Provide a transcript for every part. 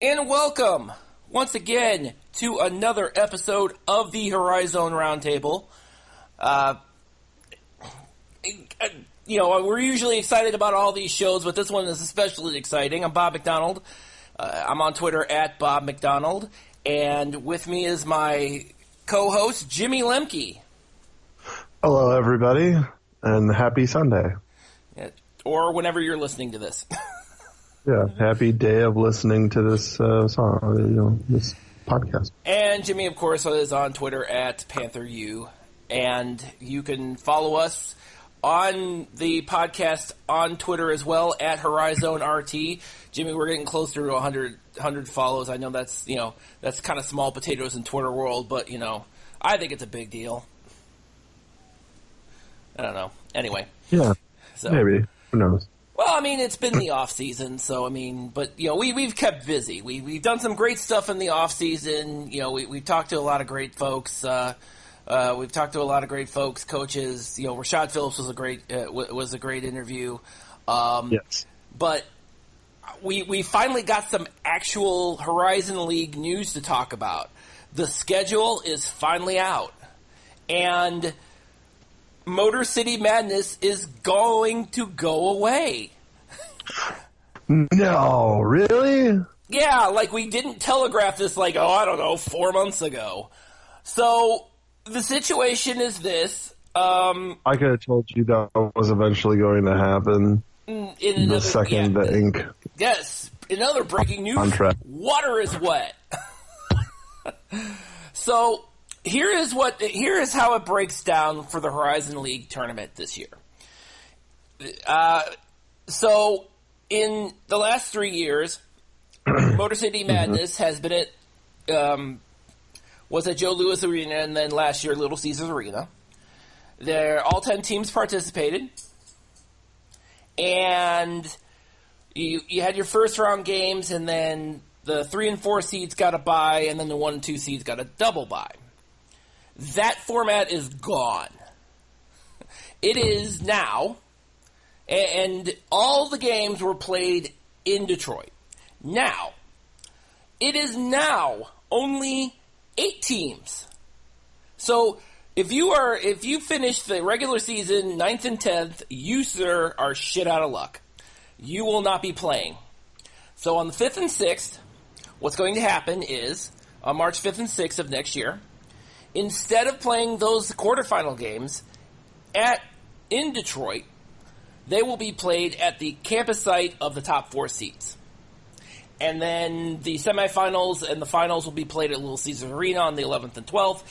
And welcome once again to another episode of the Horizon Roundtable. We're usually excited about all these shows, but this one is especially exciting. I'm Bob McDonald. I'm on Twitter at Bob McDonald, and with me is my co-host Jimmy Lemke. Hello, everybody, and happy Sunday. Or whenever you're listening to this. Yeah, happy day of listening to this song, this podcast. And Jimmy, of course, is on Twitter at PantherU, and you can follow us on the podcast on Twitter as well at Horizon RT. Jimmy, we're getting closer to 100 follows. I know that's kind of small potatoes in Twitter world, but I think it's a big deal. I don't know. Anyway, yeah, maybe. Who knows? Well, I mean, it's been the off season, so I mean, but we've kept busy. We've done some great stuff in the off season. We've talked to a lot of great folks. We've talked to a lot of great folks, coaches. Rashad Phillips was a great interview. Yes, but we finally got some actual Horizon League news to talk about. The schedule is finally out, and Motor City Madness is going to go away. No, really? Yeah, like we didn't telegraph this 4 months ago. So the situation is this. I could have told you that was eventually going to happen the second the ink. Yes, another breaking news. Contract. Water is wet. So here is how it breaks down for the Horizon League tournament this year. So in the last 3 years, Motor City Madness has been was at Joe Louis Arena, and then last year Little Caesars Arena. All 10 teams participated, and you had your first round games, and then the 3 and 4 seeds got a bye, and then the 1 and 2 seeds got a double bye. That format is gone. It is now, and all the games were played in Detroit. Now, it is now only 8 teams. So if you finish the regular season 9th and 10th, you, sir, are shit out of luck. You will not be playing. So on the 5th and 6th, what's going to happen is, on March 5th and 6th of next year, instead of playing those quarterfinal games in Detroit, they will be played at the campus site of the top 4 seeds. And then the semifinals and the finals will be played at Little Caesars Arena on the 11th and 12th.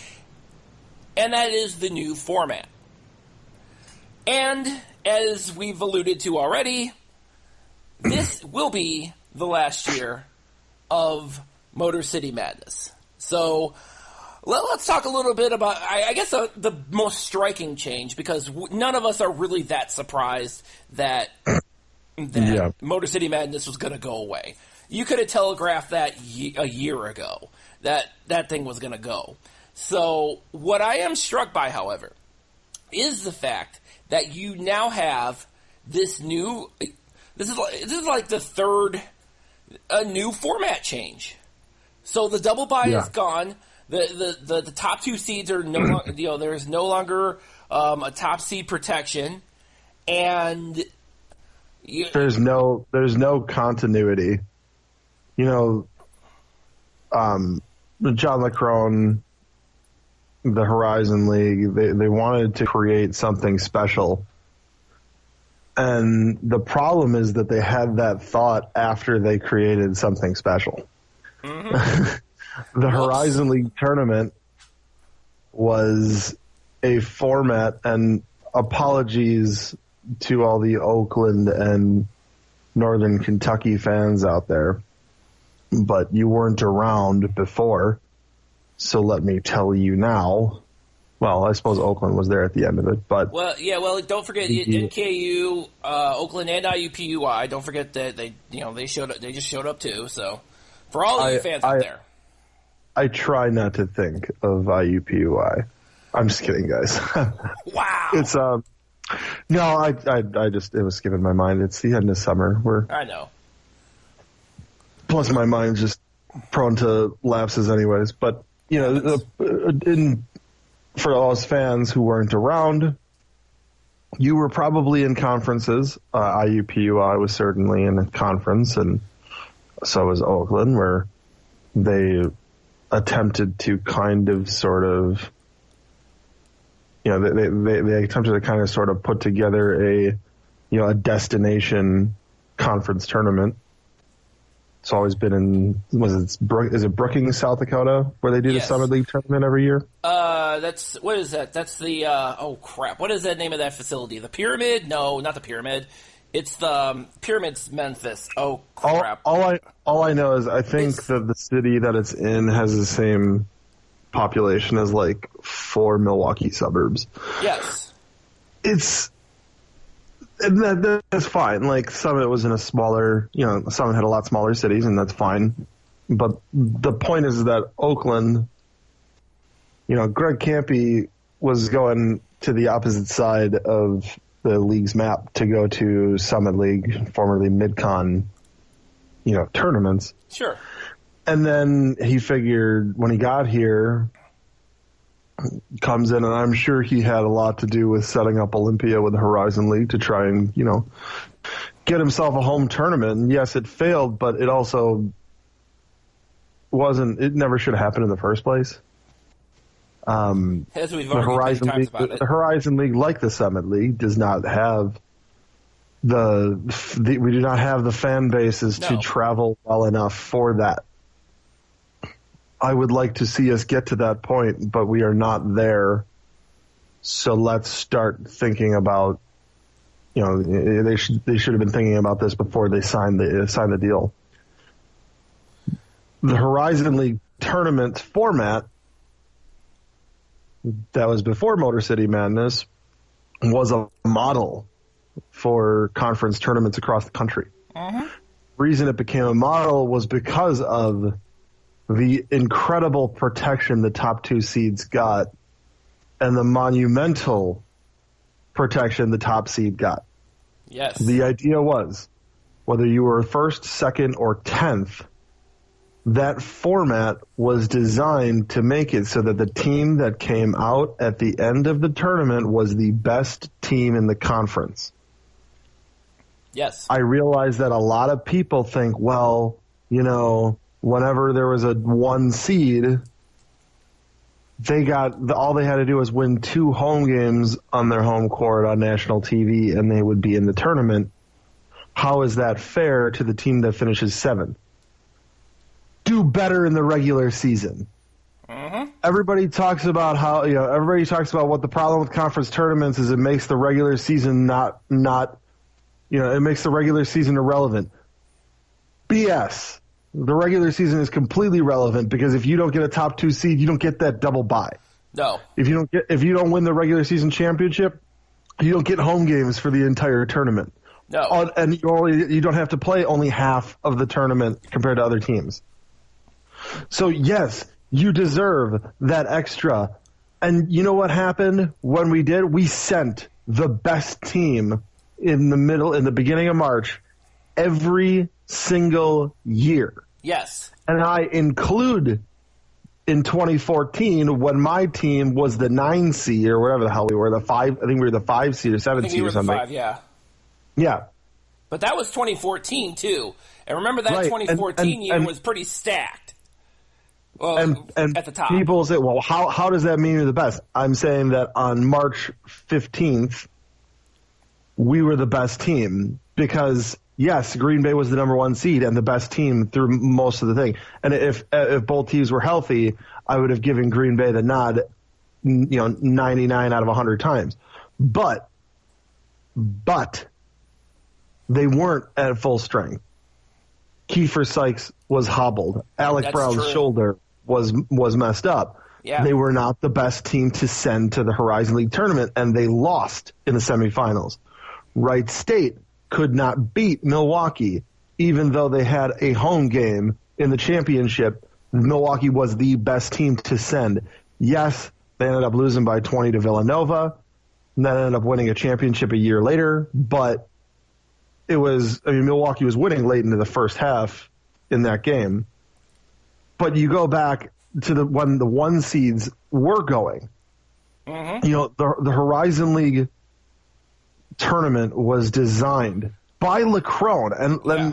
And that is the new format. And as we've alluded to already, this will be the last year of Motor City Madness. So let's talk a little bit about, I guess, the most striking change, because none of us are really that surprised that Motor City Madness was going to go away. You could have telegraphed that a year ago, that thing was going to go. So what I am struck by, however, is the fact that you now have this new, this is like the third new format change. So the double bye is gone. The top 2 seeds are no longer, there is no longer a top seed protection, and there's no continuity. John LeCrone, the Horizon League, they wanted to create something special, and the problem is that they had that thought after they created something special. Mm-hmm. The Horizon League tournament was a format, and apologies to all the Oakland and Northern Kentucky fans out there, but you weren't around before, so let me tell you now. Well, I suppose Oakland was there at the end of it, but don't forget NKU, Oakland, and IUPUI. Don't forget that they showed up. They just showed up too. So for all of you fans out there, I try not to think of IUPUI. I'm just kidding, guys. Wow. It's no, I just, it was skipping my mind. It's the end of summer. I know. Plus, my mind's just prone to lapses anyways. But, for us fans who weren't around, you were probably in conferences. IUPUI was certainly in a conference, and so was Oakland, where they attempted to kind of sort of, they attempted to kind of sort of put together a destination conference tournament. It's always been in, is it Brookings, South Dakota, where they do the Summit League tournament every year? What is that? That's the, oh crap, what is the name of that facility? The Pyramid? No, not the Pyramid. It's the Pyramid's Memphis. Oh crap. All I know is I think that the city that it's in has the same population as like 4 Milwaukee suburbs. Yes. That's fine. Like, Summit was in a smaller, Summit had a lot smaller cities, and that's fine. But the point is that Oakland, Greg Campy was going to the opposite side of the league's map to go to Summit League, formerly Mid-Con, tournaments. Sure. And then he figured when he got here, comes in, and I'm sure he had a lot to do with setting up Olympia with the Horizon League to try and, get himself a home tournament. And yes, it failed, but it also it never should have happened in the first place. As we've already many times about it. The Horizon League, like the Summit League, does not have we do not have the fan bases to travel well enough for that. I would like to see us get to that point, but we are not there. So let's start thinking about, they should have been thinking about this before they signed the deal. The Horizon League tournament format that was before Motor City Madness was a model for conference tournaments across the country. Mm-hmm. The reason it became a model was because of the incredible protection the top 2 seeds got and the monumental protection the top seed got. Yes. The idea was, whether you were first, second, or 10th, that format was designed to make it so that the team that came out at the end of the tournament was the best team in the conference. Yes. I realize that a lot of people think, well, whenever there was a 1 seed, all they had to do was win 2 home games on their home court on national TV, and they would be in the tournament. How is that fair to the team that finishes 7th? Do better in the regular season. Mm-hmm. Everybody talks about what the problem with conference tournaments is. It makes the regular season it makes the regular season irrelevant. BS. The regular season is completely relevant because if you don't get a top 2 seed, you don't get that double bye. No. If you don't win the regular season championship, you don't get home games for the entire tournament. No. And you don't have to play only half of the tournament compared to other teams. So yes, you deserve that extra. And you know what happened when we did? We sent the best team in the beginning of March every single year. Yes. And I include in 2014 when my team was the 9 seed or whatever the hell we were, the 5, I think we were the 5 seed or 7 seed or something. 5, yeah. Yeah. But that was 2014 too. And remember that 2014 year was pretty stacked. Well, and at the top. People say, well, how does that mean you're the best? I'm saying that on March 15th, we were the best team because, yes, Green Bay was the number 1 seed and the best team through most of the thing. And if both teams were healthy, I would have given Green Bay the nod, 99 out of 100 times. But they weren't at full strength. Kiefer Sykes was hobbled. Alec Brown's shoulder was messed up. Yeah. They were not the best team to send to the Horizon League tournament, and they lost in the semifinals. Wright State could not beat Milwaukee, even though they had a home game in the championship. Milwaukee was the best team to send. Yes, they ended up losing by 20 to Villanova, and then ended up winning a championship a year later, but Milwaukee was winning late into the first half in that game. But you go back to when the 1 seeds were going. Mm-hmm. You know, the Horizon League tournament was designed by Lacrone,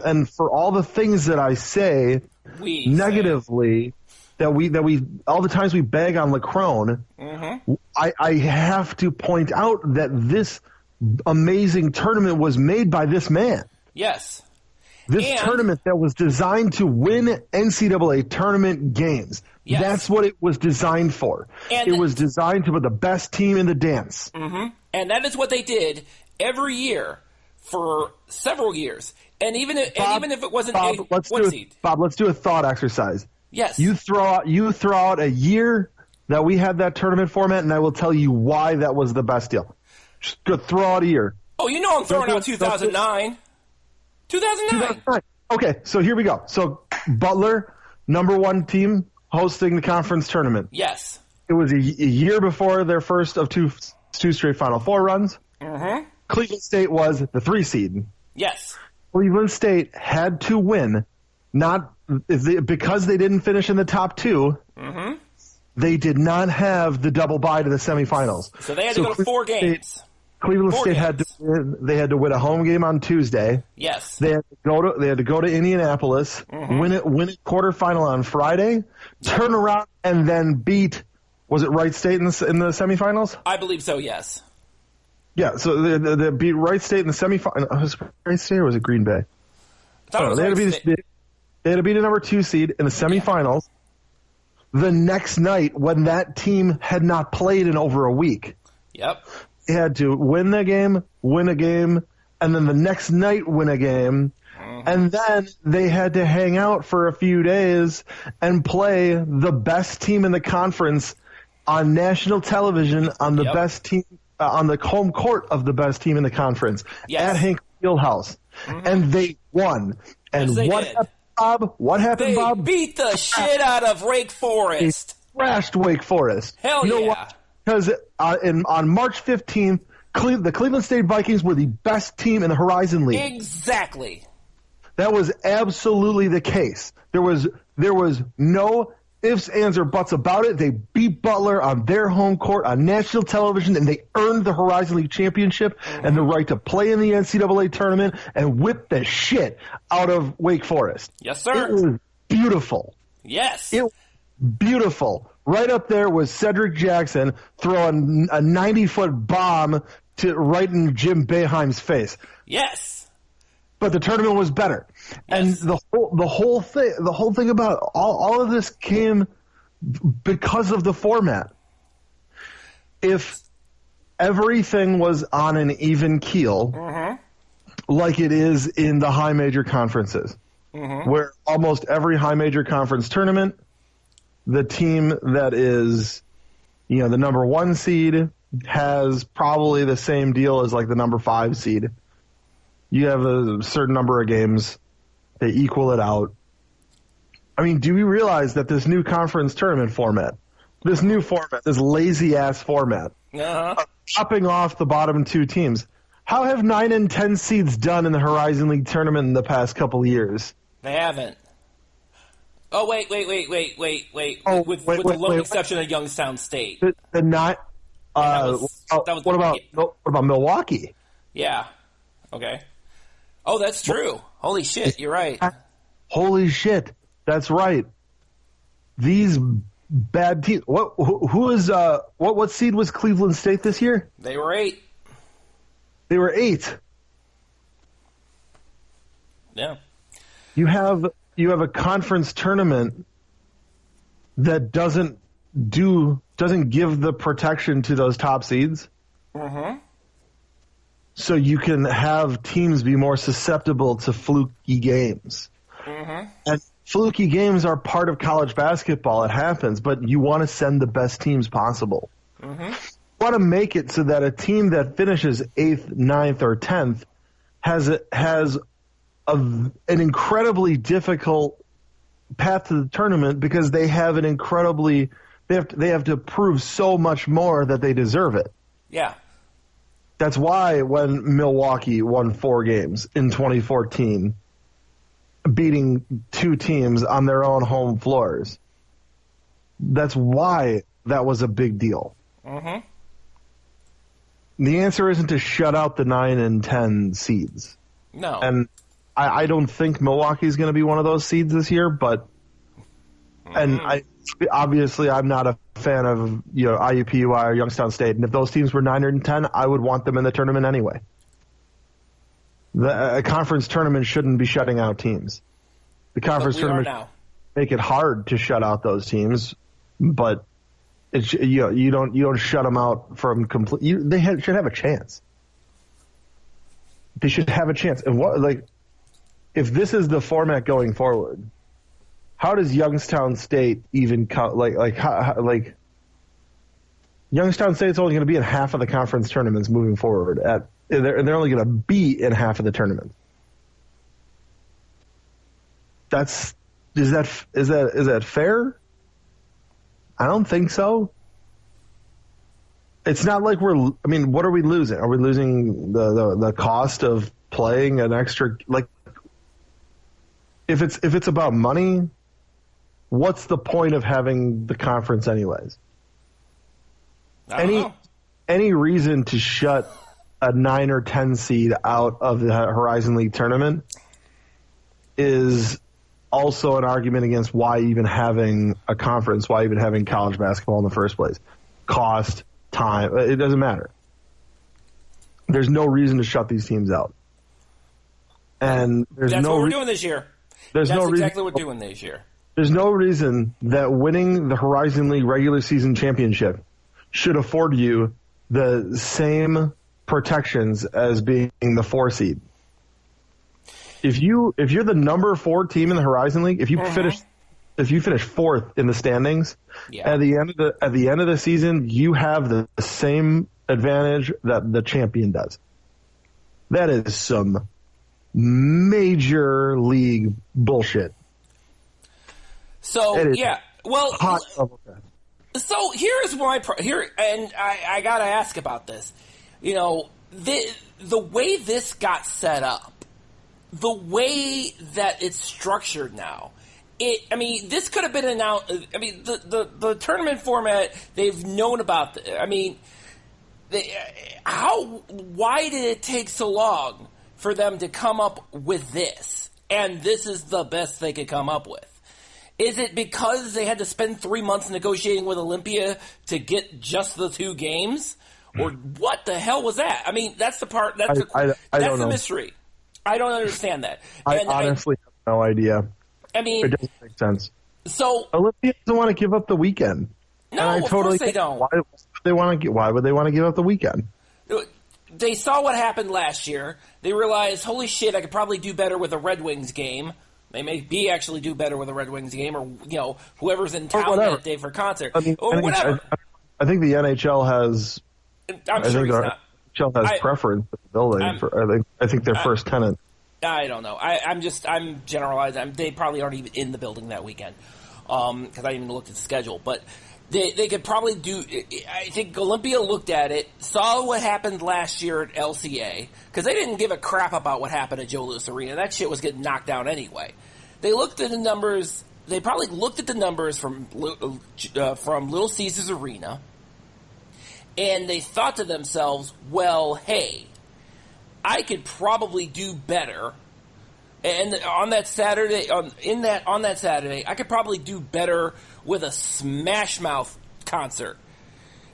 and for all the things that I say negatively, that we all the times we bag on Lacrone, mm-hmm. I have to point out that this amazing tournament was made by this man. Yes. This tournament that was designed to win NCAA tournament games. Yes. That's what it was designed for. And it was designed to put the best team in the dance. Mm-hmm. And that is what they did every year for several years. And even if it wasn't one seed. Bob, let's do a thought exercise. Yes. You throw out a year that we had that tournament format, and I will tell you why that was the best deal. Just go throw out a year. Oh, you know I'm throwing out 2009. 2009. Okay, so here we go. So Butler, number 1 team, hosting the conference tournament. Yes. It was a year before their first of two straight Final Four runs. Mm-hmm. Cleveland State was the 3 seed. Yes. Cleveland State had to win, because they didn't finish in the top 2. Mm-hmm. They did not have the double bye to the semifinals. So they had to go to 4 games. Cleveland State had to win a home game on Tuesday. Yes. They had to go to Indianapolis, mm-hmm. win it quarterfinal on Friday, turn around and then beat, was it Wright State in the semifinals? I believe so, yes. Yeah, so they beat Wright State in the semifinals. Was it Wright State or was it Green Bay? They had to beat a number 2 seed in the semifinals the next night when that team had not played in over a week. Yep. They had to win a game, and then the next night win a game, mm-hmm. and then they had to hang out for a few days and play the best team in the conference on national television on the best team on the home court of the best team in the conference at Hank Fieldhouse, mm-hmm. and they won. And what happened, Bob? What happened, Bob? They beat the shit out of Wake Forest. They thrashed Wake Forest. Hell you know yeah. What? Because on March 15th, the Cleveland State Vikings were the best team in the Horizon League. Exactly. That was absolutely the case. There was no ifs, ands, or buts about it. They beat Butler on their home court on national television, and they earned the Horizon League championship mm-hmm. and the right to play in the NCAA tournament and whip the shit out of Wake Forest. Yes, sir. It was beautiful. Yes. It was beautiful. Right up there was Cedric Jackson throwing a 90-foot bomb right in Jim Boeheim's face. Yes. But the tournament was better. Yes. And the whole thing about all of this came because of the format. If everything was on an even keel, mm-hmm. like it is in the high major conferences, mm-hmm. where almost every high major conference tournament, the team that is, the number 1 seed has probably the same deal as like the number 5 seed. You have a certain number of games, they equal it out. I mean, do we realize that this new conference tournament format, this lazy ass format, chopping off the bottom 2 teams, how have 9 and 10 seeds done in the Horizon League tournament in the past couple of years? They haven't. Oh, wait. Oh, with the lone exception of Youngstown State. What about Milwaukee? Yeah. Okay. Oh, that's true. Holy shit, you're right. Holy shit, that's right. These bad teams. What seed was Cleveland State this year? They were 8. They were 8. Yeah. You have a conference tournament that doesn't give the protection to those top seeds. Mm-hmm. So you can have teams be more susceptible to fluky games. Mm-hmm. And fluky games are part of college basketball. It happens, but you want to send the best teams possible. Mm-hmm. You want to make it so that a team that finishes 8th, 9th, or 10th has an incredibly difficult path to the tournament because they have they have to prove so much more that they deserve it. Yeah. That's why when Milwaukee won 4 games in 2014, beating two teams on their own home floors. That's why that was a big deal. Mm-hmm. The answer isn't to shut out the 9 and 10 seeds. No. And I don't think Milwaukee's going to be one of those seeds this year, but and obviously I'm not a fan of IUPUI or Youngstown State, and if those teams were 9 and 10, I would want them in the tournament anyway. A conference tournament shouldn't be shutting out teams. The conference tournament make it hard to shut out those teams, but you don't shut them out from complete. They should have a chance. They should have a chance. And if this is the format going forward, how does Youngstown State even Youngstown State's only going to be in half of the conference tournaments moving forward. They're only going to be in half of the tournament. Is that fair? I don't think so. It's not like what are we losing? Are we losing the cost of playing an extra, if it's about money, what's the point of having the conference anyways? Any reason to shut a 9 or 10 seed out of the Horizon League tournament is also an argument against why even having a conference, why even having college basketball in the first place. Cost, time, it doesn't matter. There's no reason to shut these teams out. And that's what we're doing this year. That's exactly what we're doing this year. There's no reason that winning the Horizon League regular season championship should afford you the same protections as being the 4 seed. If you're the number 4 team in the Horizon League, if you finish 4th in the standings, at the end of the season, you have the same advantage that the champion does. That is some major league bullshit. So so here's my and I gotta ask about this. The way this got set up, the way that it's structured now, this could have been announced. The tournament format, they've known about. Why did it take so long for them to come up with this? And this is the best they could come up with. Is it because they had to spend 3 months negotiating with Olympia to get just the 2 games? Or what the hell was that? That's the part. That's the mystery. I don't understand that. I honestly have no idea. It doesn't make sense. So Olympia doesn't want to give up the weekend. No, of course they don't. Why would they want to give up the weekend? They saw what happened last year. They realized, holy shit, I could probably do better with a Red Wings game. They may actually do better with a Red Wings game, or whoever's in town that day for concert, or whatever. I think the NHL has. I'm sure he's not. NHL has preference for the building. I think their first tenant. I don't know. I'm generalizing. They probably aren't even in the building that weekend because I didn't even look at the schedule. But they could probably do. I think Olympia looked at it, saw what happened last year at LCA because they didn't give a crap about what happened at Joe Louis Arena. That shit was getting knocked down anyway. They looked at the numbers. They probably looked at the numbers from Little Caesars Arena, and they thought to themselves, "Well, hey, I could probably do better." And on that Saturday, I could probably do better with a Smash Mouth concert.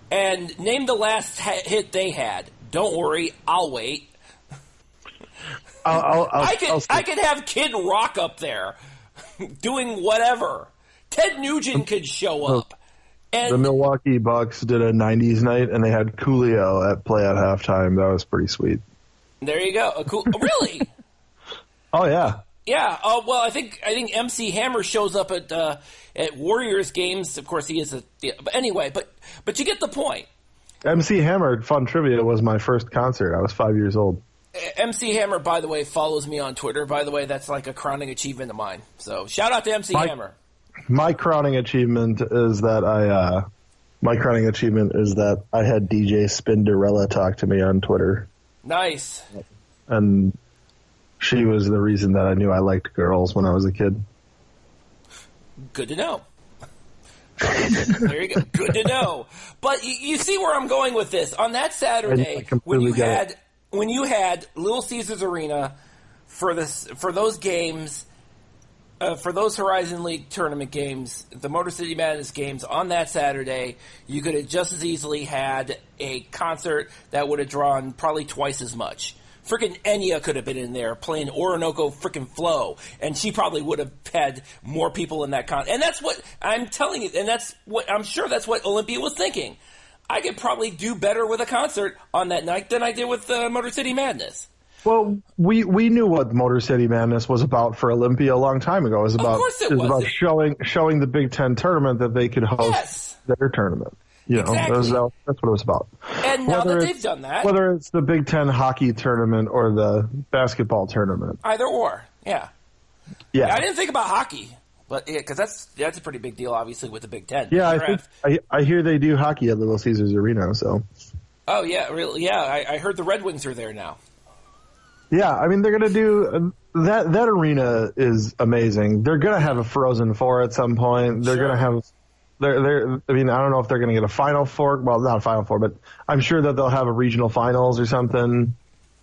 And name the last hit they had. Don't worry, I'll wait. I could have Kid Rock up there doing whatever. Ted Nugent could show up. And the Milwaukee Bucks did a 90s night, and they had Coolio play at halftime. That was pretty sweet. There you go. Really? Oh yeah. Yeah. Well, I think MC Hammer shows up at Warriors games. Of course, he is but anyway. But you get the point. MC Hammer Fun Trivia was my first concert. I was 5 years old. MC Hammer, by the way, follows me on Twitter. By the way, that's like a crowning achievement of mine. So shout out to MC Hammer. My crowning achievement is that I had DJ Spinderella talk to me on Twitter. Nice. And She was the reason that I knew I liked girls when I was a kid. Good to know. There you go. Good to know. But you see where I'm going with this. On that Saturday, when you had Little Caesars Arena for those games, for those Horizon League tournament games, the Motor City Madness games on that Saturday, you could have just as easily had a concert that would have drawn probably twice as much. Freaking Enya could have been in there playing Orinoco freaking Flow, and she probably would have had more people in that concert. And that's what I'm telling you, and that's what I'm sure that's what Olympia was thinking. I could probably do better with a concert on that night than I did with Motor City Madness. Well, we knew what Motor City Madness was about for Olympia a long time ago. It was about, about showing the Big Ten tournament that they could host their tournament. You know, that's what it was about. And now that they've done that, whether it's the Big Ten hockey tournament or the basketball tournament, either or, yeah. I didn't think about hockey, but because that's a pretty big deal, obviously, with the Big Ten. Yeah, I hear they do hockey at Little Caesars Arena. So. Oh yeah, really? Yeah, I heard the Red Wings are there now. Yeah, I mean they're gonna do that arena is amazing. They're gonna have a Frozen Four at some point. They're gonna have. I mean, I don't know if they're going to get a Final Four. Well, not a Final Four, but I'm sure that they'll have a regional finals or something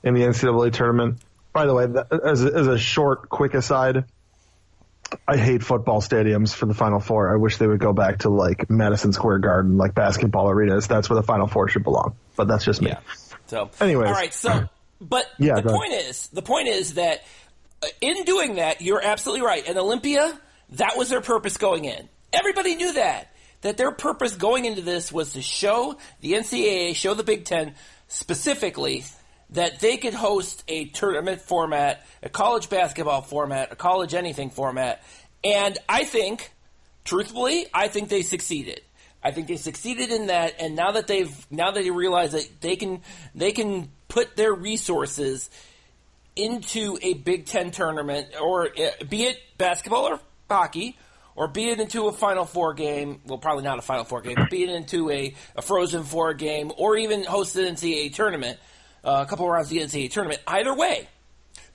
in the NCAA tournament. By the way, as a short, quick aside, I hate football stadiums for the Final Four. I wish they would go back to like Madison Square Garden, like basketball arenas. That's where the Final Four should belong. But that's just me. Yeah. So, anyways, all right. So, but the point is that in doing that, you're absolutely right. And Olympia, that was their purpose going in. Everybody knew that their purpose going into this was to show the NCAA, show the Big Ten specifically, that they could host a tournament format, a college basketball format, a college anything format. And I think, truthfully, they succeeded. I think they succeeded in that. And now that they realize that they can put their resources into a Big Ten tournament, or be it basketball or hockey, or be it into a Final Four game, well, probably not a Final Four game, but be it into a Frozen Four game, or even host an NCAA tournament, a couple of rounds of the NCAA tournament. Either way,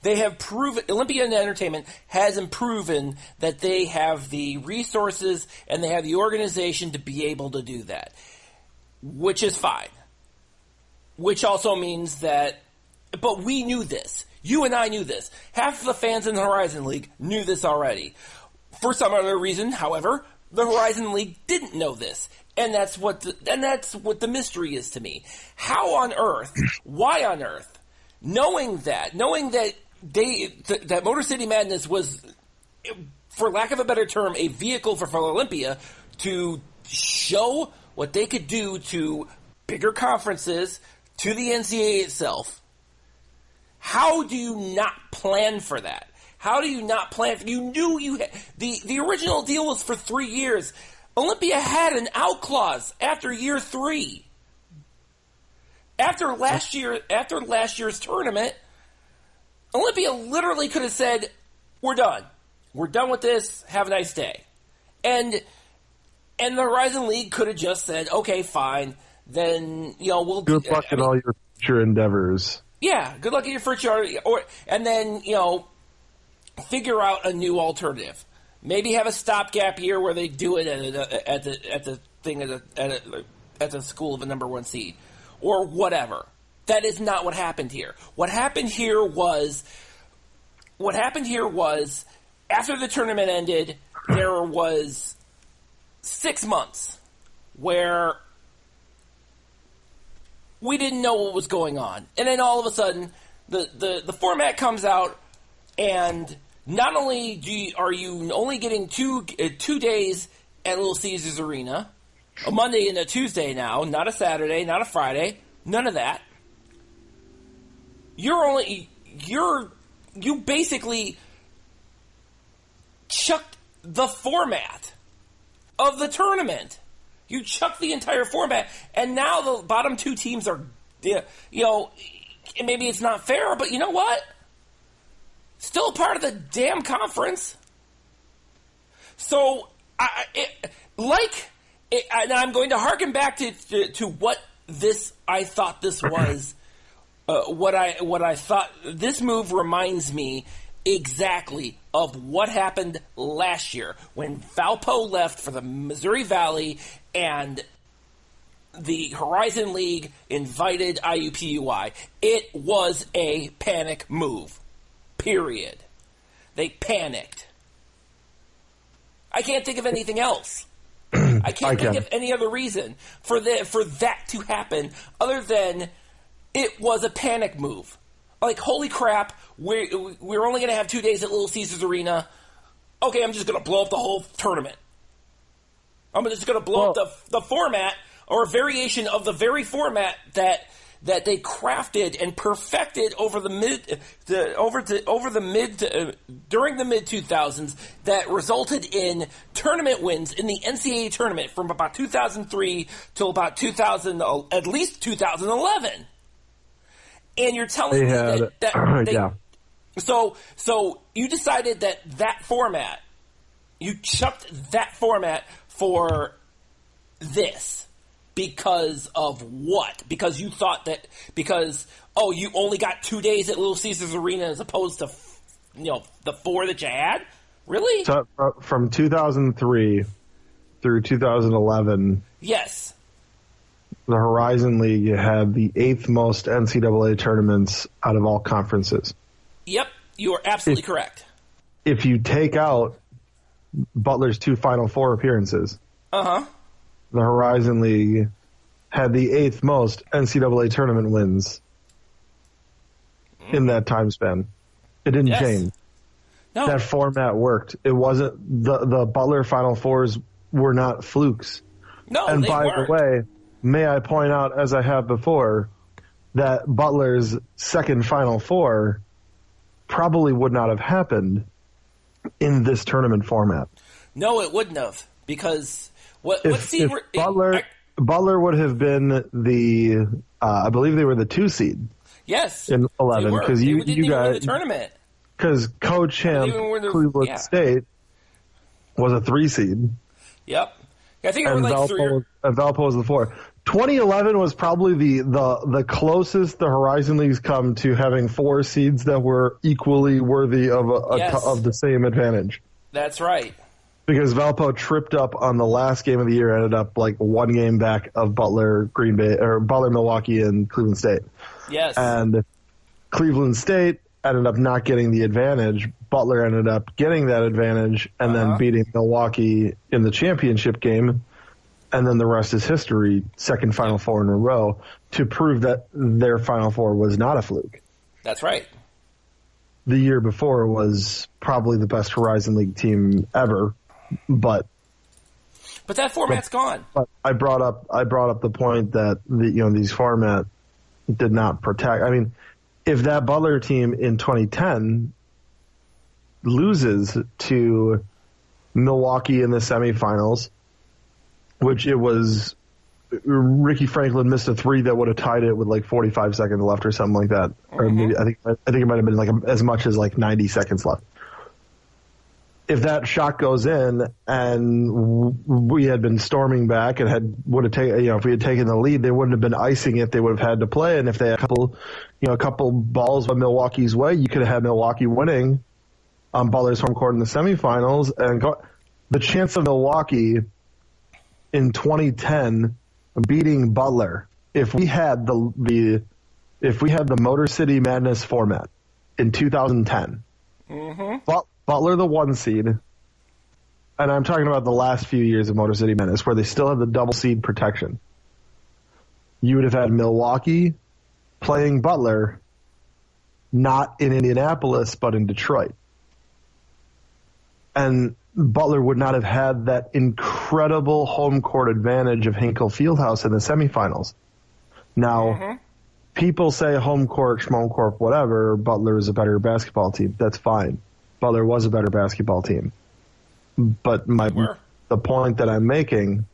they have proven, Olympia Entertainment has proven that they have the resources and they have the organization to be able to do that, which is fine. Which also means that, but we knew this. You and I knew this. Half of the fans in the Horizon League knew this already. For some other reason, however, the Horizon League didn't know this, and that's what the mystery is to me. How on earth? Why on earth? Knowing that that Motor City Madness was, for lack of a better term, a vehicle for Olympia to show what they could do to bigger conferences, to the NCAA itself. How do you not plan for that? How do you not plan? You knew you had, the original deal was for 3 years. Olympia had an out clause after year 3. After last year's tournament, Olympia literally could have said, "We're done. We're done with this. Have a nice day." And the Horizon League could have just said, "Okay, fine. Then we'll good luck in all your future endeavors." Yeah, good luck in your future, and then figure out a new alternative. Maybe have a stopgap year where they do it at the school of a number 1 seed, or whatever. That is not what happened here. What happened here was after the tournament ended, there was 6 months where we didn't know what was going on, and then all of a sudden, the format comes out. And not only are you only getting 2 days at Little Caesars Arena, a Monday and a Tuesday now, not a Saturday, not a Friday, none of that. You basically chucked the format of the tournament. You chucked the entire format, and now the bottom 2 teams are, maybe it's not fair, but you know what? Still part of the damn conference. So, and I'm going to harken back to what I thought this was what I thought, this move reminds me exactly of what happened last year when Valpo left for the Missouri Valley and the Horizon League invited IUPUI. It was a panic move. Period. They panicked. I can't think of anything else. I can't think of any other reason for that to happen other than it was a panic move. Like, holy crap, we're only going to have 2 days at Little Caesars Arena. Okay, I'm just going to blow up the whole tournament. I'm just going to blow up the format or a variation of the very format that they crafted and perfected during the mid 2000s that resulted in tournament wins in the NCAA tournament from about 2003 till about at least 2011. And you're telling me that So you decided that format, you chucked that format for this because of what? Because you thought that you only got 2 days at Little Caesars Arena as opposed to the 4 that you had? Really? So, from 2003 through 2011. Yes. The Horizon League had the 8th most NCAA tournaments out of all conferences. Yep, you are absolutely correct. If you take out Butler's 2 Final Four appearances, the Horizon League had the 8th most NCAA tournament wins in that time span. It didn't change. No. That format worked. It wasn't the Butler Final Fours were not flukes. No, and they by weren't. the way, may I point out, as I have before, that Butler's second Final Four probably would not have happened in this tournament format. No, it wouldn't have, because Butler would have been the I believe they were the 2 seed. Yes, in 11 because you didn't guys win the tournament because co-champ Cleveland State was a 3 seed. Yep, I think it was like Valpo was the 4. 2011 was probably the closest the Horizon Leagues come to having 4 seeds that were equally worthy of of the same advantage. That's right. Because Valpo tripped up on the last game of the year, ended up like 1 game back of Butler, Green Bay, or Butler, Milwaukee, and Cleveland State. Yes. And Cleveland State ended up not getting the advantage. Butler ended up getting that advantage and then beating Milwaukee in the championship game. And then the rest is history, second Final Four in a row, to prove that their Final Four was not a fluke. That's right. The year before was probably the best Horizon League team ever, but that format's gone. But I brought up the point that these format did not protect. I mean, if that Butler team in 2010 loses to Milwaukee in the semifinals, which it was Ricky Franklin missed a 3 that would have tied it with like 45 seconds left or something like that. Or maybe I think it might have been like as much as like 90 seconds left. If that shot goes in and we had been storming back and if we had taken the lead, they wouldn't have been icing it. They would have had to play. And if they had a couple balls by Milwaukee's way, you could have had Milwaukee winning on Butler's home court in the semifinals. And the chance of Milwaukee in 2010 beating Butler, if we had the Motor City Madness format in 2010, Butler the 1 seed, and I'm talking about the last few years of Motor City Madness where they still had the double seed protection. You would have had Milwaukee playing Butler, not in Indianapolis, but in Detroit. And Butler would not have had that incredible home court advantage of Hinkle Fieldhouse in the semifinals. Now, people say home court, schmome court, whatever, Butler is a better basketball team. That's fine. Butler was a better basketball team. But the point that I'm making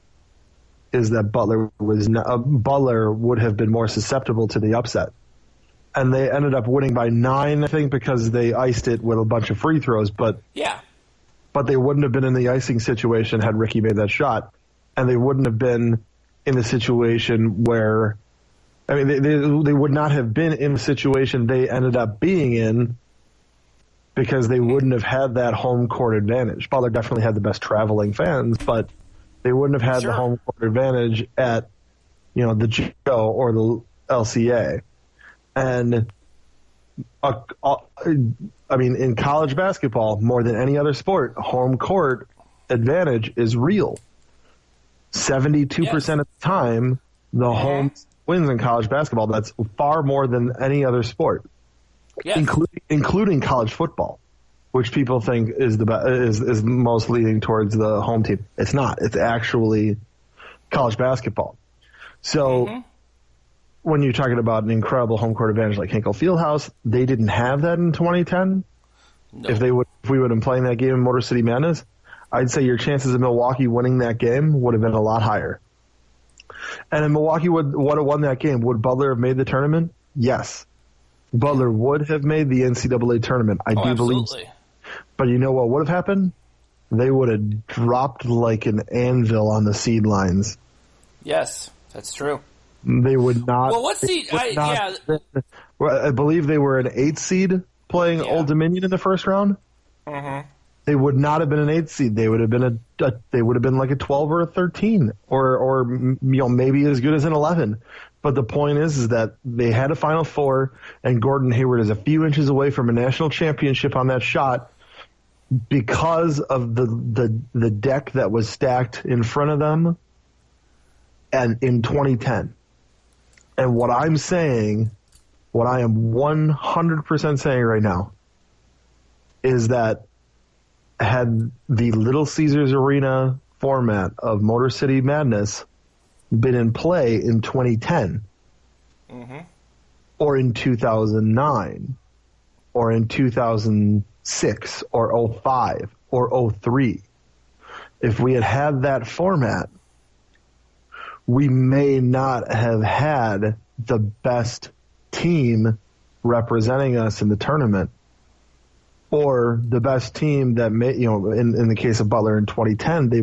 is that Butler would have been more susceptible to the upset. And they ended up winning by 9, I think, because they iced it with a bunch of free throws. But they wouldn't have been in the icing situation had Ricky made that shot. And they wouldn't have been in the situation where I mean, they would not have been in the situation they ended up being in because they wouldn't have had that home court advantage. Butler definitely had the best traveling fans, but they wouldn't have had the home court advantage at, the JO or the LCA. And in college basketball, more than any other sport, home court advantage is real. 72% of the time, the home wins in college basketball. That's far more than any other sport, including college football, which people think is is most leading towards the home team. It's not. It's actually college basketball. So when you're talking about an incredible home court advantage like Hinkle Fieldhouse, they didn't have that in 2010. No. If we would have been playing that game in Motor City Madness, I'd say your chances of Milwaukee winning that game would have been a lot higher. And if Milwaukee would have won that game, would Butler have made the tournament? Yes. Butler would have made the NCAA tournament. I do believe so. But you know what would have happened? They would have dropped like an anvil on the seed lines. Yes, that's true. They would not. Well, what seed? I believe they were an 8th seed playing Old Dominion in the first round. Mm-hmm. They would not have been an 8th seed. They would have been they would have been like a 12 or a 13, or maybe as good as an 11. But the point is that they had a Final Four, and Gordon Hayward is a few inches away from a national championship on that shot because of the deck that was stacked in front of them, and in 2010. And what I'm saying, what I am 100% saying right now, is that had the Little Caesars Arena format of Motor City Madness been in play in 2010, or in 2009, or in 2006, or 05, or 03, if we had that format, we may not have had the best team representing us in the tournament, or the best team that may, in the case of Butler in 2010, they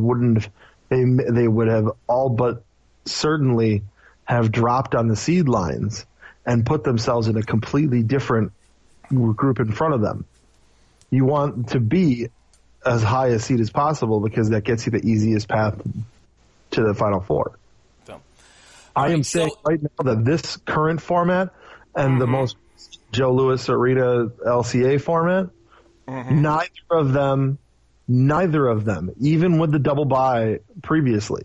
would have all but certainly have dropped on the seed lines and put themselves in a completely different group in front of them. You want to be as high a seed as possible because that gets you the easiest path to the Final Four. I am saying right now that this current format and the most Joe Louis Arena LCA format, neither of them, even with the double bye previously,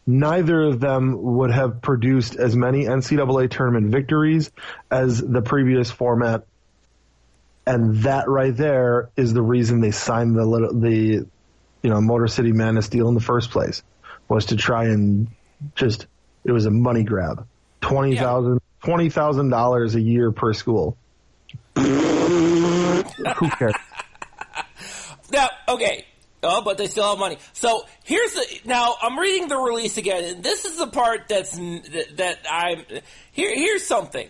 neither of them would have produced as many NCAA tournament victories as the previous format. And that right there is the reason they signed the Motor City Madness deal in the first place, was to try and just, it was a money grab. $20,000 a year per school. Who cares? Now, okay. Oh, but they still have money. So now I'm reading the release again, and this is the part here's something.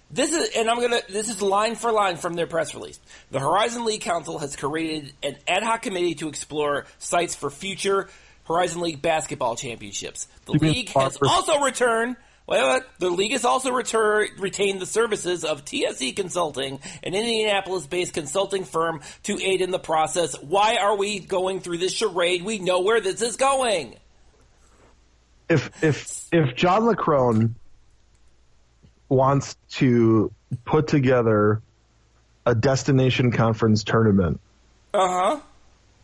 This is line for line from their press release. The Horizon League Council has created an ad hoc committee to explore sites for future Horizon League basketball championships. The league has also returned. The league has also retained the services of TSE Consulting, an Indianapolis-based consulting firm, to aid in the process. Why are we going through this charade? We know where this is going. If John LeCrone wants to put together a destination conference tournament,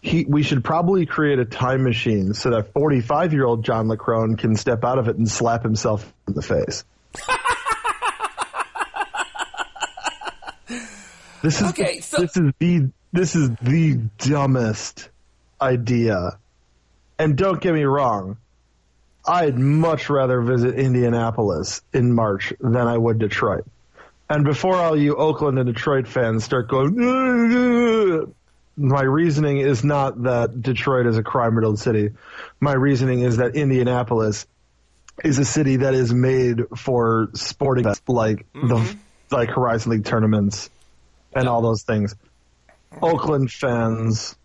we should probably create a time machine so that 45-year-old John LeCrone can step out of it and slap himself in the face. This is the dumbest idea. And don't get me wrong, I'd much rather visit Indianapolis in March than I would Detroit. And before all you Oakland and Detroit fans start going, my reasoning is not that Detroit is a crime-riddled city. My reasoning is that Indianapolis is a city that is made for sporting events like Horizon League tournaments and all those things. Oakland fans,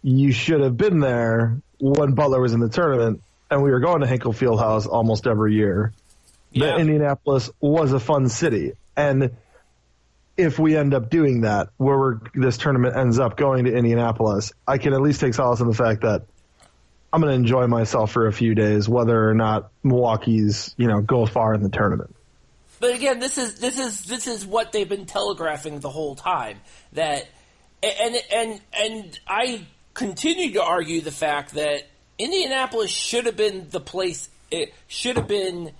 you should have been there when Butler was in the tournament, and we were going to Hinkle Fieldhouse almost every year. Yeah. that Indianapolis was a fun city. And if we end up doing that, where this tournament ends up going to Indianapolis, I can at least take solace in the fact that I'm going to enjoy myself for a few days, whether or not Milwaukee's, go far in the tournament. But again, this is what they've been telegraphing the whole time. That and I continue to argue the fact that Indianapolis should have been the place. It should have been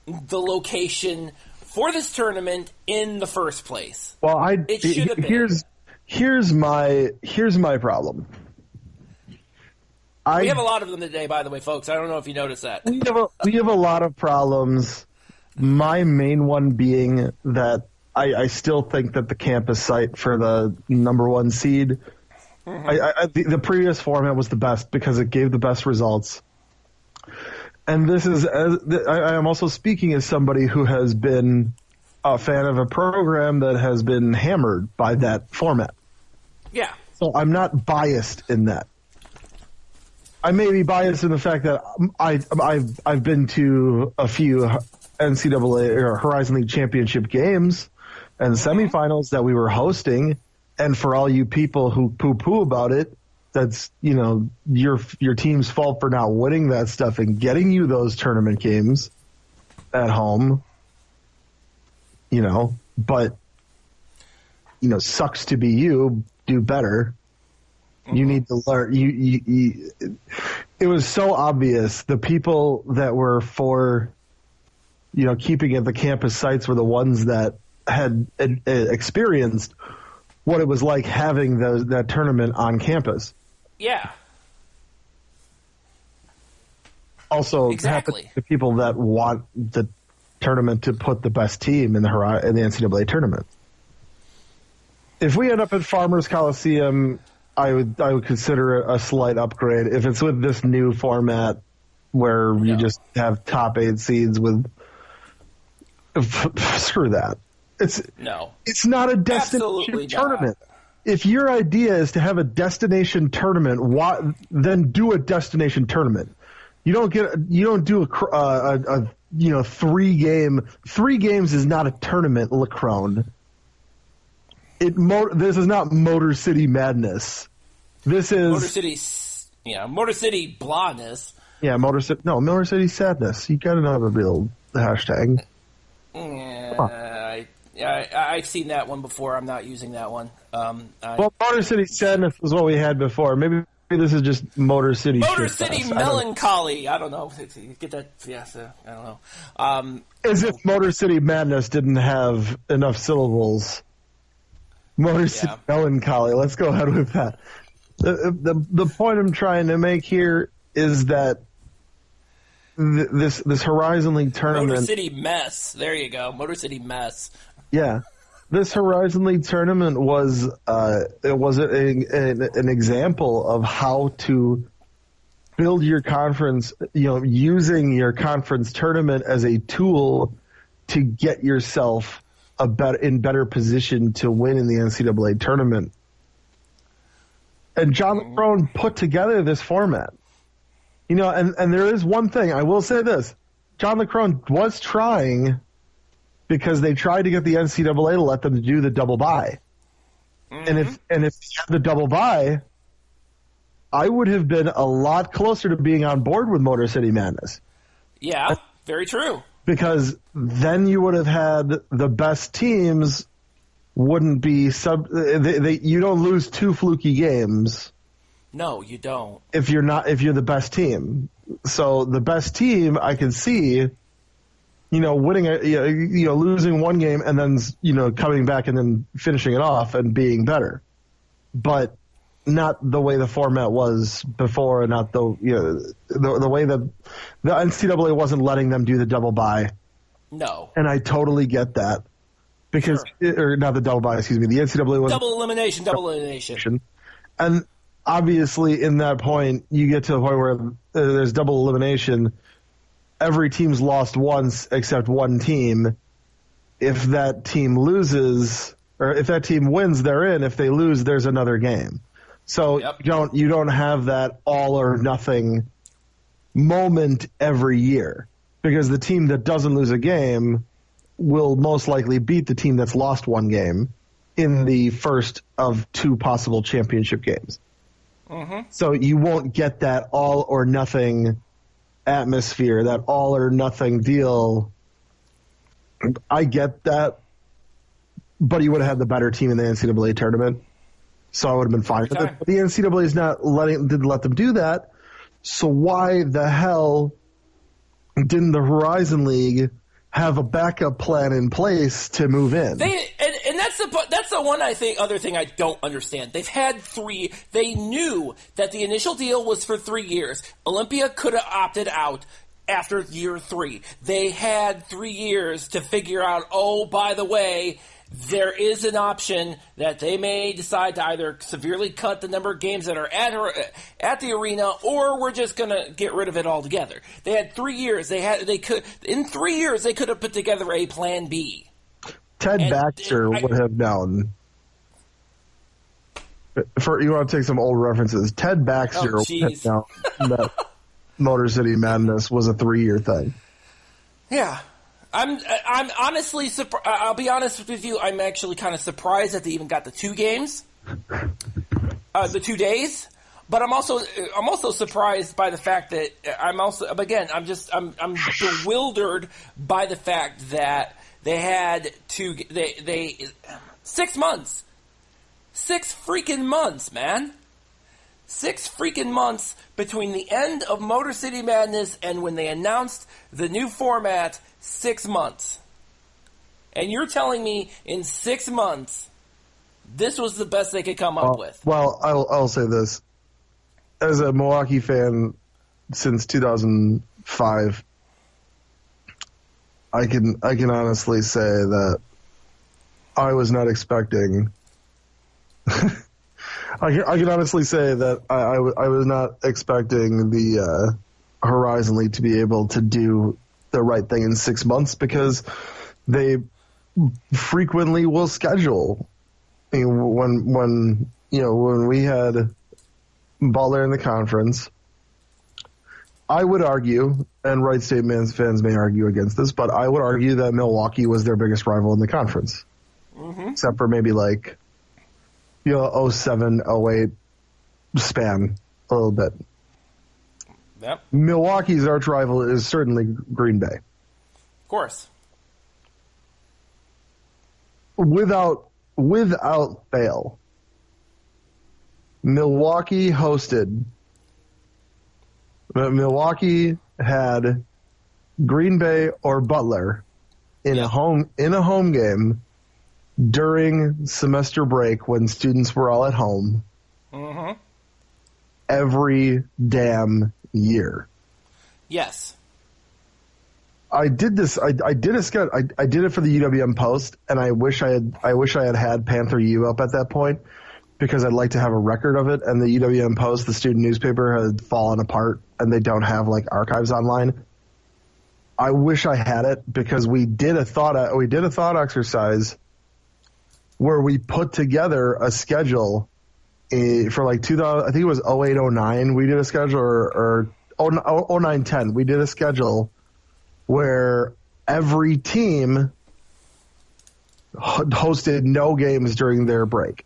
the location for this tournament in the first place. Well, it should have been. Here's my problem. We have a lot of them today, by the way, folks. I don't know if you noticed that. We have a lot of problems. My main one being that I still think that the campus site for the number one seed, the previous format was the best because it gave the best results. And I am also speaking as somebody who has been a fan of a program that has been hammered by that format. Yeah. So I'm not biased in that. I may be biased in the fact that I've been to a few NCAA or Horizon League championship games and semifinals that we were hosting, and for all you people who poo-poo about it, that's your team's fault for not winning that stuff and getting you those tournament games at home. But sucks to be you. Do better. You need to learn. It was so obvious. The people that were for, keeping at the campus sites were the ones that had experienced what it was like having that tournament on campus. Yeah. Also, exactly. The people that want the tournament to put the best team in the NCAA tournament. If we end up at Farmers Coliseum, I would consider it a slight upgrade. If it's with this new format where you just have top 8 seeds with screw that. It's not a destination tournament. If your idea is to have a destination tournament, then do a destination tournament. You don't do a 3 games is not a tournament, Lacrone. This is not Motor City Madness. This is Motor City Blondness. Yeah, Motor City Sadness. You got another build hashtag. Yeah, I've seen that one before. I'm not using that one. Motor City Sadness was what we had before. Maybe this is just Motor City. Motor City Melancholy. I don't know. Get that? Yes. I don't know. As if Motor City Madness didn't have enough syllables. Motor City Melancholy. Let's go ahead with that. The point I'm trying to make here is that this Horizon League tournament. Motor City Mess. There you go. Motor City Mess. Yeah, this Horizon League tournament was an example of how to build your conference. Using your conference tournament as a tool to get yourself in better position to win in the NCAA tournament. And John LeCrone put together this format. And there is one thing, I will say this. John LeCrone was trying because they tried to get the NCAA to let them do the double bye. And if you had the double bye, I would have been a lot closer to being on board with Motor City Madness. Yeah, very true. Because then you would have had the best teams wouldn't be you don't lose 2 fluky games. No, you don't. If you're the best team. So the best team I can see, winning losing one game and then coming back and then finishing it off and being better. But not the way the format was before, and not the way that the NCAA wasn't letting them do the double bye. No. And I totally get that. Because or not the double bye, excuse me. The NCAA was double elimination. And obviously in that point you get to the point where there's double elimination. Every team's lost once except one team. If that team loses, or if that team wins, they're in. If they lose, there's another game. So you don't have that all or nothing moment every year, because the team that doesn't lose a game will most likely beat the team that's lost one game in the first of two possible championship games. Mm-hmm. So you won't get that all or nothing atmosphere, that all or nothing deal. I get that, but you would have had the better team in the NCAA tournament, so I would have been fine with it. But the NCAA is not didn't let them do that. So why the hell didn't the Horizon League have a backup plan in place to move in? And that's the one other thing I don't understand. They've had three. They knew that the initial deal was for 3 years. Olympia could have opted out after year 3. They had 3 years to figure out, oh, by the way, there is an option that they may decide to either severely cut the number of games that are at the arena, or we're just going to get rid of it altogether. They had 3 years. In 3 years they could have put together a plan B. Ted Baxter would have known. You want to take some old references? Ted Baxter would have known that Motor City Madness was a 3-year thing. Yeah. I'm honestly I'll be honest with you. I'm actually kind of surprised that they even got the 2 games, the 2 days. But I'm also surprised by the fact that I'm bewildered by the fact that they had 6 months, 6 freaking months, man. 6 freaking months between the end of Motor City Madness and when they announced the new format. 6 months. And you're telling me in 6 months this was the best they could come up with? Well, I'll say this. As a Milwaukee fan since 2005, I can honestly say that I was not expecting I can honestly say that I was not expecting the Horizon League to be able to do the right thing in 6 months, because they frequently will schedule. I mean, when we had Butler in the conference, I would argue, and Wright State fans may argue against this, but I would argue that Milwaukee was their biggest rival in the conference, except for maybe 07, 08 span a little bit. Yep. Milwaukee's arch rival is certainly Green Bay. Of course. Without fail, Milwaukee had Green Bay or Butler in a home game during semester break when students were all at home. Every damn year. Yes. I did this. I did a sketch. I did it for the UWM Post, and I wish I had Panther U up at that point, because I'd like to have a record of it. And the UWM Post, the student newspaper, had fallen apart, and they don't have archives online. I wish I had it, because we did a thought exercise where we put together a schedule for 2000. I think it was 08-09. We did a schedule, or 09-10. We did a schedule where every team hosted no games during their break.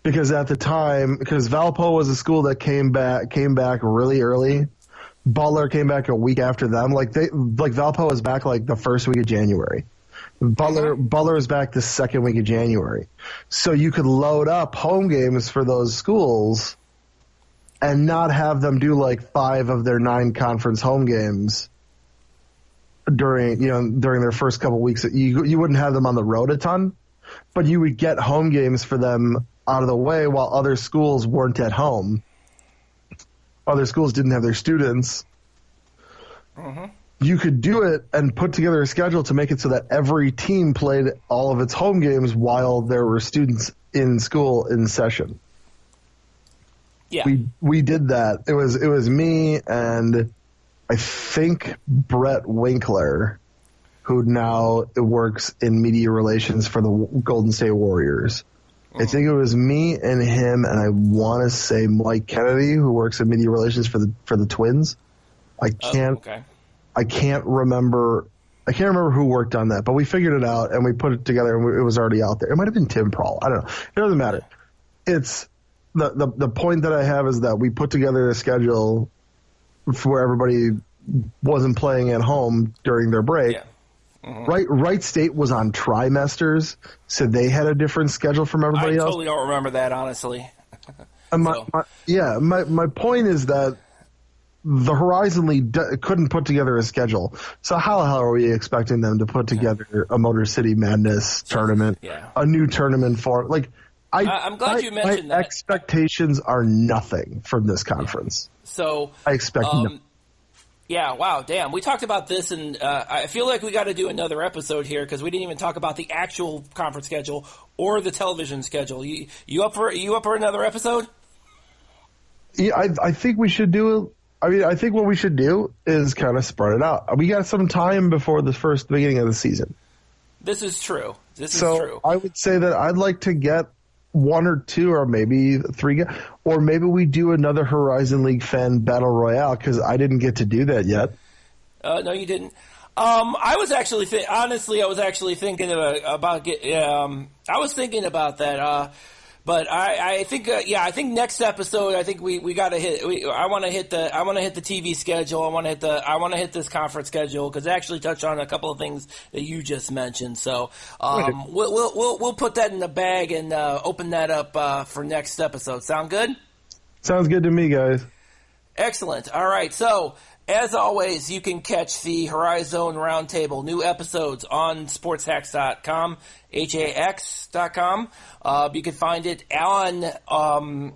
Because at the time, because Valpo was a school that came back really early. Butler came back a week after them. Valpo was back the first week of January. Butler was back the second week of January. So you could load up home games for those schools and not have them do 5 of their 9 conference home games during their first couple weeks. You wouldn't have them on the road a ton, but you would get home games for them out of the way while other schools weren't at home. Other schools didn't have their students. You could do it and put together a schedule to make it so that every team played all of its home games while there were students in school in session. Yeah. We did that. It was me and I think Brett Winkler, who now works in media relations for the Golden State Warriors. I think it was me and him, and I want to say Mike Kennedy, who works in media relations for the Twins. I can't. Okay. I can't remember who worked on that, but we figured it out and we put it together and it was already out there. It might have been Tim Prawl. I don't know. It doesn't matter. It's the point that I have is that we put together a schedule where everybody wasn't playing at home during their break. Yeah. Wright State was on trimesters, so they had a different schedule from everybody else. I totally don't remember that, honestly. My point is that the Horizon League couldn't put together a schedule. So how the hell are we expecting them to put together a Motor City Madness tournament, a new tournament for I'm glad you mentioned my that. expectations are nothing from this conference. So I expect nothing. Yeah, wow, damn. We talked about this, and I feel like we got to do another episode here because we didn't even talk about the actual conference schedule or the television schedule. You up for another episode? Yeah, I think we should do it. I mean, I think what we should do is kind of spread it out. We got some time before the beginning of the season. This is true. This is true. I would say that I'd like to get one or two or maybe three, or maybe we do another Horizon League fan battle royale because I didn't get to do that yet. No, you didn't. I was actually thinking about that. But I think I think next episode I think we got to hit. I want to hit the TV schedule. I want to hit this conference schedule because it actually touched on a couple of things that you just mentioned. So we'll put that in the bag and open that up for next episode. Sound good? Sounds good to me, guys. Excellent. All right. So, as always, you can catch the Horizon Roundtable new episodes on sportshacks.com, HAX.com. You can find it on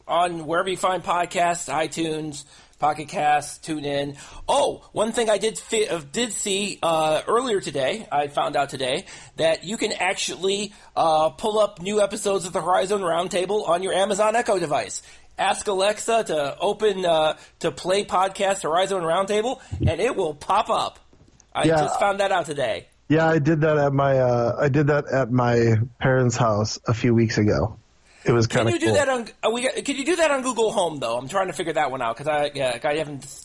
wherever you find podcasts, iTunes, Pocket Cast, TuneIn. Oh, one thing I did see earlier today, I found out today, that you can actually pull up new episodes of the Horizon Roundtable on your Amazon Echo device. Ask Alexa to open to play podcast Horizon Roundtable, and it will pop up. I just found that out today. Yeah, I did that at my parents' house a few weeks ago. It was kind of cool. Can you do that on Google Home though? I'm trying to figure that one out because I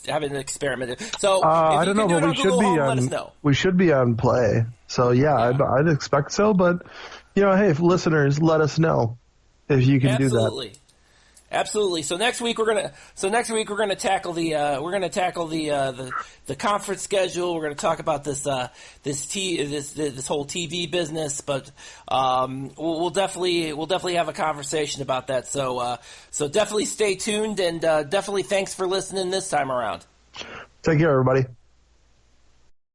haven't experimented. So I don't know, but let us know. We should be on Play. So I'd expect so. But hey, if listeners, let us know if you can do that. Absolutely. So next week we're gonna tackle the conference schedule. We're gonna talk about this whole TV business, but we'll definitely have a conversation about that. So definitely stay tuned and definitely thanks for listening this time around. Take care, everybody.